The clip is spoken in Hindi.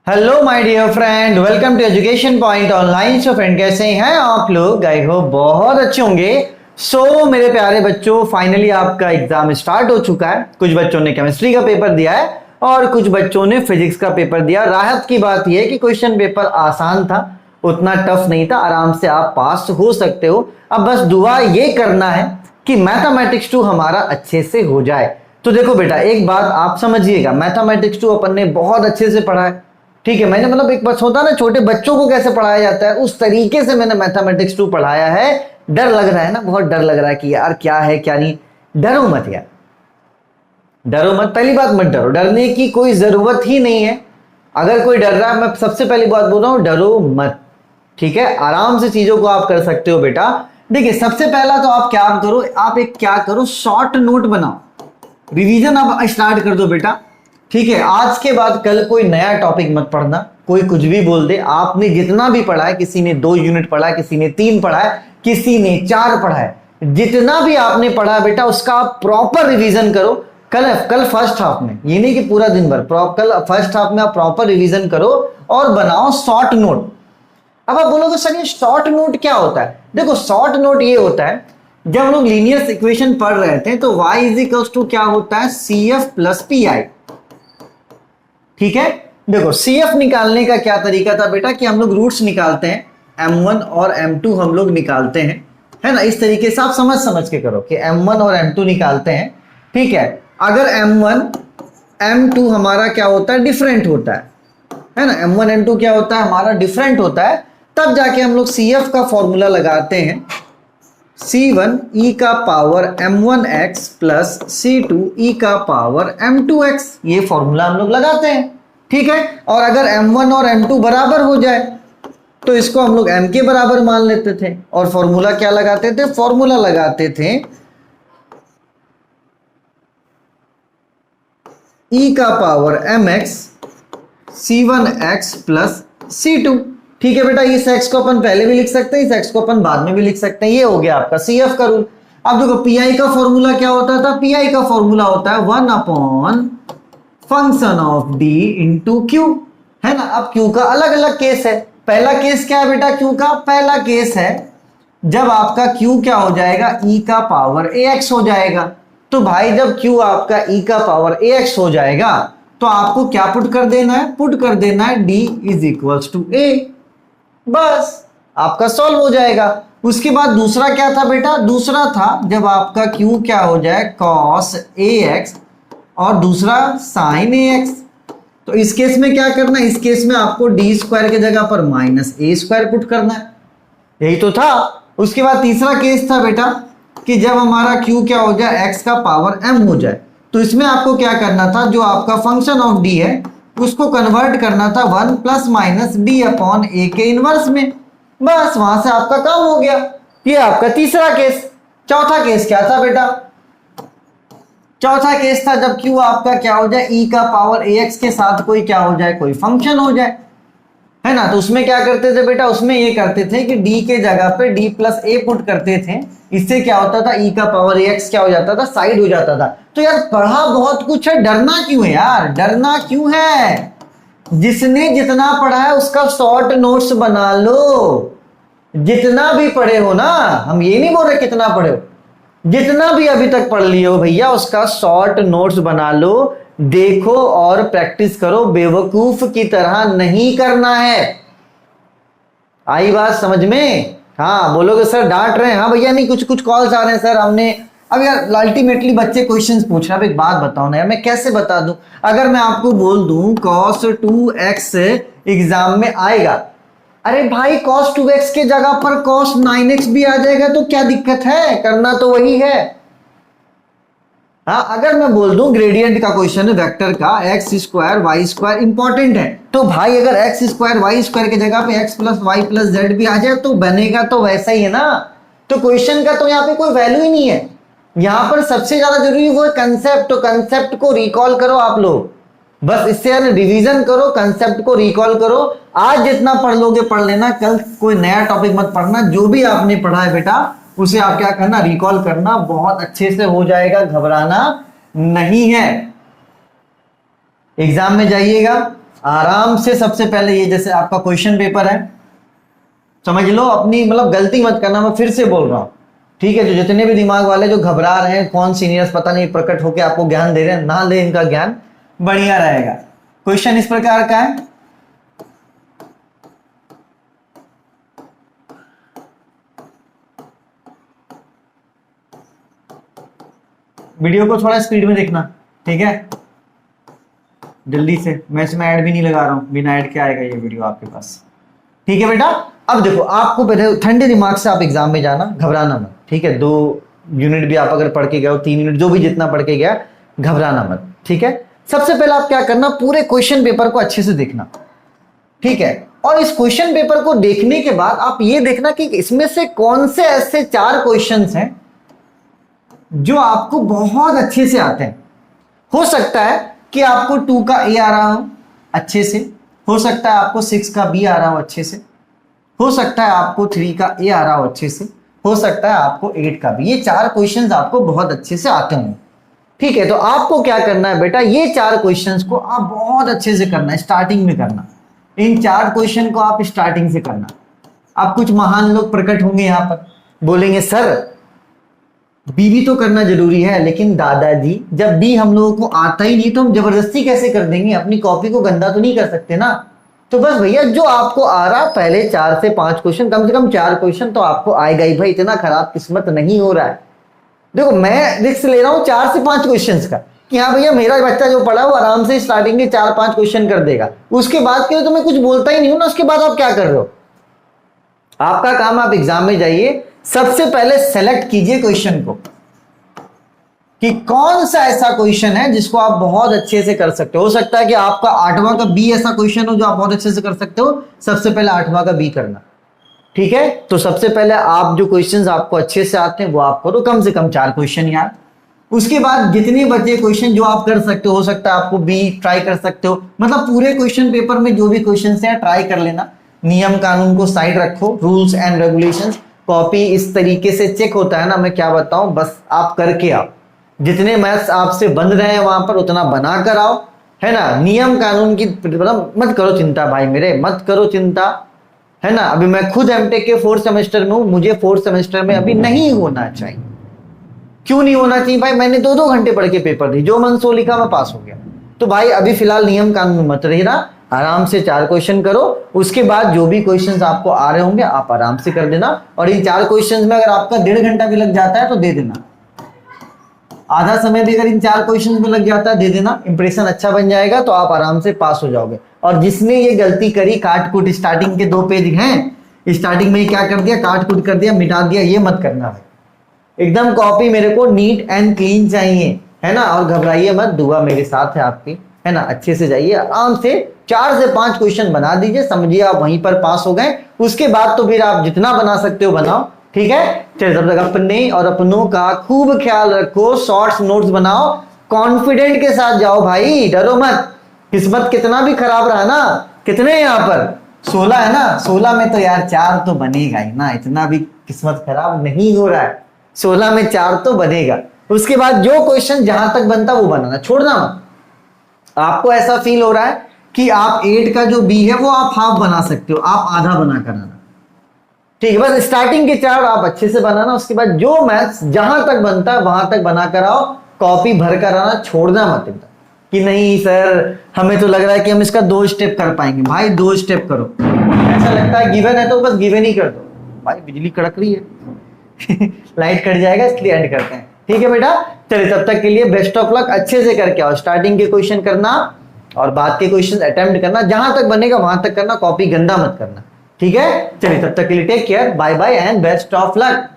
Hello my dear friend, welcome to education point online. So friend, कैसे हैं आप लोग? आई होप बहुत अच्छे होंगे। मेरे प्यारे बच्चों, फाइनली आपका एग्जाम स्टार्ट हो चुका है। कुछ बच्चों ने केमिस्ट्री का पेपर दिया है और कुछ बच्चों ने फिजिक्स का पेपर दिया। राहत की बात यह है कि क्वेश्चन पेपर आसान था, उतना टफ नहीं था, आराम से आप पास हो सकते हो। अब बस दुआ ये करना है कि मैथमेटिक्स 2 हमारा अच्छे से हो जाए। तो देखो बेटा, एक बात आप समझिएगा, मैथमेटिक्स 2 अपन ने बहुत अच्छे से पढ़ा है, ठीक है। मैंने मतलब एक बस होता है ना, छोटे बच्चों को कैसे पढ़ाया जाता है उस तरीके से मैंने मैथमेटिक्स 2 पढ़ाया है। डर लग रहा है ना, बहुत डर लग रहा है कि यार क्या है क्या नहीं। डरो मत यार, डरो मत। पहली बात, मत डरो, डरने की कोई जरूरत ही नहीं है। अगर कोई डर रहा है, मैं सबसे पहली बात बोल रहा हूं, डरो मत, ठीक है। आराम से चीजों को आप कर सकते हो बेटा। देखिए, सबसे पहला तो आप क्या करो, आप एक क्या करो, शॉर्ट नोट बनाओ, रिवीजन आप स्टार्ट कर दो बेटा, ठीक है। आज के बाद कल कोई नया टॉपिक मत पढ़ना, कोई कुछ भी बोल दे। आपने जितना भी पढ़ा है, किसी ने 2 यूनिट पढ़ा है, किसी ने 3 पढ़ा है, किसी ने 4 पढ़ा है, जितना भी आपने पढ़ा है बेटा उसका आप प्रॉपर रिवीजन करो। कल फर्स्ट हाफ में, ये नहीं कि पूरा दिन भर, कल फर्स्ट हाफ में आप प्रॉपर रिवीजन करो और बनाओ शॉर्ट नोट। अब आप बोलोगे सर ये शॉर्ट नोट क्या होता है? देखो, शॉर्ट नोट ये होता है, जब हम लोग लीनियर इक्वेशन पढ़ रहे थे तो y इज इक्वल्स टू क्या होता है, CF प्लस PI, ठीक है। देखो, CF निकालने का क्या तरीका था बेटा कि हम लोग रूट्स निकालते हैं, M1 और M2 हम लोग निकालते हैं, है ना। इस तरीके से आप समझ के करो कि M1 और M2 निकालते हैं, ठीक है। अगर M1 M2 हमारा क्या होता है, डिफरेंट होता है ना। M1 M2 क्या होता है हमारा, डिफरेंट होता है। तब जाके हम लोग CF का फॉर्मूला लगाते हैं, C1 e का power M1x plus C2 e का पावर M2x, ये फॉर्मूला हम लोग लगाते हैं, ठीक है। और अगर M1 और M2 बराबर हो जाए तो इसको हम लोग M के बराबर मान लेते थे और फॉर्मूला क्या लगाते थे, फॉर्मूला लगाते थे e का power mx C1x plus C2, ठीक है बेटा। इस x को अपन पहले भी लिख सकते हैं, इस x को अपन बाद में भी लिख सकते हैं। ये हो गया आपका CF का रूल। अब देखो, PI का फॉर्मूला क्या होता था, PI का फॉर्मूला होता है 1 upon function of d into Q, है ना। अब Q का अलग अलग केस है। पहला केस क्या है बेटा, Q का पहला केस है जब आपका Q क्या हो जाएगा, e का पावर ax हो जाएगा। तो भाई जब Q आपका e का पावर ax हो जाएगा तो आपको क्या पुट कर देना है, पुट कर देना है d is equals to a, बस आपका सॉल्व हो जाएगा। उसके बाद दूसरा क्या था बेटा, दूसरा था जब आपका Q क्या हो जाए, cos ax और दूसरा sin ax। तो इस केस में क्या करना है, इस केस में आपको d स्क्वायर की जगह पर माइनस a स्क्वायर पुट करना है, यही तो था। उसके बाद तीसरा केस था बेटा कि जब हमारा Q क्या हो जाए, x का पावर m हो जाए, तो इसमें आपको क्या करना था, जो आपका फंक्शन ऑफ d है उसको कन्वर्ट करना था 1 plus minus d upon a के इनवर्स में, बस वहां से आपका काम हो गया। ये आपका तीसरा केस। चौथा केस क्या था बेटा, चौथा केस था जब Q आपका क्या हो जाए, e का पावर ax के साथ कोई क्या हो जाए, कोई फंक्शन हो जाए, है ना। तो उसमें क्या करते थे बेटा, उसमें ये करते थे कि d के जगह पे d प्लस a पुट करते थे। इससे क्या होता था, e का पावर ax क्या हो जाता था, साइड हो जाता था। तो यार पढ़ा बहुत कुछ है, डरना क्यों है यार, डरना क्यों है? जिसने जितना पढ़ा है उसका शॉर्ट नोट्स बना लो। जितना भी पढ़े हो ना, हम ये नहीं बोल रहे कितना पढ़े हो, जितना भी अभी तक पढ़ लिए हो भैया उसका शॉर्ट नोट्स बना लो, देखो और प्रैक्टिस करो। बेवकूफ की तरह नहीं करना है। आई बात समझ में? हाँ बोलोगे सर डांट रहे हैं, हाँ भैया नहीं, कुछ कुछ कॉल्स आ रहे हैं सर हमने। अब यार अल्टीमेटली बच्चे क्वेश्चंस पूछ रहे हैं। अब एक बात बताओ ना यार, मैं कैसे बता दूं? अगर मैं आपको बोल दूं cos 2x एग्जाम में आएगा, अरे भाई cos 2x के जगह पर cos 9x भी आ जाएगा तो क्या दिक्कत है, करना तो वही है। हाँ, अगर मैं बोल दूं ग्रेडियंट का क्वेश्चन है वेक्टर का, x square y square important है, तो भाई अगर एक्स स्क्वायर वाई स्क्वायर की जगह पे x plus y plus z भी आ जाए तो बनेगा तो वैसा ही है ना। तो क्वेश्चन का तो यहाँ पे कोई वैल्यू ही नहीं है। यहाँ पर सबसे ज्यादा जरूरी वो है कंसेप्ट। तो कंसेप्ट को रिकॉल करो आप लोग, बस इससे रिवीजन करो, कंसेप्ट को रिकॉल करो। आज जितना पढ़ लोगे पढ़ लेना, कल कोई नया टॉपिक मत पढ़ना। जो भी आपने पढ़ा है बेटा उसे आप क्या करना, रिकॉल करना, बहुत अच्छे से हो जाएगा, घबराना नहीं है। एग्जाम में जाइएगा आराम से सबसे पहले ये जैसे आपका क्वेश्चन पेपर है, समझ लो, अपनी मतलब गलती मत करना, मैं फिर से बोल रहा हूं, ठीक है। जो जितने भी दिमाग वाले जो घबरा रहे हैं कौन सीनियर्स पता नहीं प्रकट होकर आपको ज्ञान दे रहे हैं, ना ले इनका ज्ञान, बढ़िया रहेगा। क्वेश्चन इस प्रकार का है, वीडियो को थोड़ा स्पीड में देखना, ठीक है, जल्दी से। मैं इसमें ऐड भी नहीं लगा रहा हूं, बिना ऐड के आएगा ये वीडियो आपके पास, ठीक है बेटा। अब देखो, आपको पहले ठंडे दिमाग से आप एग्जाम में जाना, घबराना मत, ठीक है। 2 यूनिट भी आप अगर पढ़ के गए हो, 3 यूनिट जो भी जितना पढ़ के गया, घबराना मत, ठीक है। सबसे पहले आप क्या करना, पूरे क्वेश्चन पेपर को अच्छे से देखना, ठीक है। और इस क्वेश्चन पेपर को देखने के बाद आप ये देखना कि इसमें से कौन से ऐसे 4 क्वेश्चंस हैं जो आपको बहुत अच्छे से आते हैं। हो सकता है कि आपको 2 का ए आ रहा हो अच्छे से, हो सकता है आपको 6 का बी आ रहा हो अच्छे से, हो सकता है आपको 3 का ए आ रहा हो अच्छे से, हो सकता है आपको 8 का बी। ये 4 क्वेश्चंस आपको बहुत अच्छे से आते होंगे, ठीक है। तो आपको क्या करना है बेटा, ये 4 क्वेश्चंस को आप बहुत अच्छे से करना है, स्टार्टिंग में करना। इन 4 क्वेश्चन को आप स्टार्टिंग से करना। अब कुछ महान लोग प्रकट होंगे यहां पर, बोलेंगे सर बी भी तो करना जरूरी है, लेकिन दादाजी जब बी हम लोगों को आता ही नहीं तो हम जबरदस्ती कैसे कर देंगे, अपनी कॉपी को गंदा तो नहीं कर सकते ना। तो बस भैया जो आपको आ रहा, पहले 4 से 5 क्वेश्चन, कम से कम 4 क्वेश्चन तो आपको आएगा ही भाई, इतना खराब किस्मत नहीं हो रहा है। देखो मैं रिस्क ले रहा हूं 4 से 5 क्वेश्चन का, कि हाँ भैया मेरा बच्चा जो पढ़ा वो आराम से स्टार्टिंग के 4-5 क्वेश्चन कर देगा, उसके बाद के तो मैं कुछ बोलता ही नहीं हूं ना। उसके बाद आप क्या कर रहे हो, आपका काम, आप एग्जाम में जाइए, सबसे पहले सेलेक्ट कीजिए क्वेश्चन को कि कौन सा ऐसा क्वेश्चन है जिसको आप बहुत अच्छे से कर सकते हो सकता है कि आपका 8वां का बी ऐसा क्वेश्चन हो जो आप बहुत अच्छे से कर सकते हो, सबसे पहले 8वां का बी करना, ठीक है। तो सबसे पहले आप जो क्वेश्चंस आपको अच्छे से आते हैं वो आप करो, कम से कम 4 क्वेश्चन यार। उसके बाद जितने बचे क्वेश्चन जो आप कर सकते हो सकता है आपको बी ट्राई कर सकते हो, मतलब पूरे क्वेश्चन पेपर में जो भी क्वेश्चन है ट्राई कर लेना। नियम कानून को साइड रखो, रूल्स एंड रेगुलेशंस, कॉपी इस तरीके से चेक होता है ना, मैं क्या बताऊं, बस आप करके आओ। जितने मैथ्स आपसे बन रहे हैं वहां पर उतना बना कर आओ, है ना। नियम कानून की मत करो चिंता भाई मेरे, मत करो चिंता, है ना। अभी मैं खुद एमटेक के 4th सेमेस्टर में हूं, मुझे 4th सेमेस्टर में अभी नहीं होना चाहिए। क्यों नहीं होना चाहिए भाई, मैंने 2-2 घंटे पढ़ के पेपर दी, जो मन सो लिखा मैं पास हो गया। तो भाई अभी फिलहाल नियम कानून मत रहना, आराम से 4 क्वेश्चन करो, उसके बाद जो भी क्वेश्चंस आपको आ रहे होंगे आप आराम से कर देना। और इन 4 क्वेश्चंस में अगर आपका 1.5 घंटा भी लग जाता है तो दे देना, आधा समय भी अगर इन 4 क्वेश्चन में लग जाता है दे देना, इंप्रेशन अच्छा बन जाएगा तो आप आराम से पास हो जाओगे। और जिसने ये गलती करी, काट कूट, स्टार्टिंग के 2 पेज हैं, स्टार्टिंग में क्या कर दिया, काट कूट कर दिया, मिटा दिया, ये मत करना भाई। एकदम कॉपी मेरे को नीट एंड क्लीन चाहिए, है ना। और घबराइए मत, दुआ मेरे साथ है आपकी, है ना। अच्छे से जाइए, आराम से 4 से 5 क्वेश्चन बना दीजिए, समझिए आप वहीं पर पास हो गए। उसके बाद तो फिर आप जितना बना सकते हो बनाओ, ठीक है। चलिए तब तक अपने और अपनों का खूब ख्याल रखो, शॉर्ट्स नोट्स बनाओ, कॉन्फिडेंट के साथ जाओ भाई, डरो मत। किस्मत कितना भी खराब रहा ना, कितने यहाँ पर 16 है ना, 16 में तो यार 4 तो बनेगा ही ना, इतना भी किस्मत खराब नहीं हो रहा है, 16 में 4 तो बनेगा। उसके बाद जो क्वेश्चन जहां तक बनता वो बनाना, छोड़ना मत। आपको ऐसा फील हो रहा है कि आप 8 का जो बी है वो आप हाफ बना सकते हो, आप आधा बना कर आना, ठीक है। बस स्टार्टिंग के 4 आप अच्छे से बनाना, उसके बाद जो मैथ्स जहां तक बनता है वहां तक बना कर आओ, कॉपी भर कर आना, छोड़ना मत एकदम कि नहीं सर हमें तो लग रहा है कि हम इसका 2 स्टेप कर पाएंगे। भाई 2 स्टेप करो, ऐसा लगता है गिवन है तो बस गिवन ही कर दो। भाई बिजली कड़क रही है लाइट कट जाएगा इसलिए एंड करते हैं, ठीक है बेटा। चलिए तब तक के लिए बेस्ट ऑफ लक, अच्छे से करके आओ, स्टार्टिंग के क्वेश्चन करना और बाद के क्वेश्चन अटेम्प्ट करना, जहां तक बनेगा वहां तक करना, कॉपी गंदा मत करना, ठीक है। चलिए तब तक के लिए take care, bye bye and best of luck.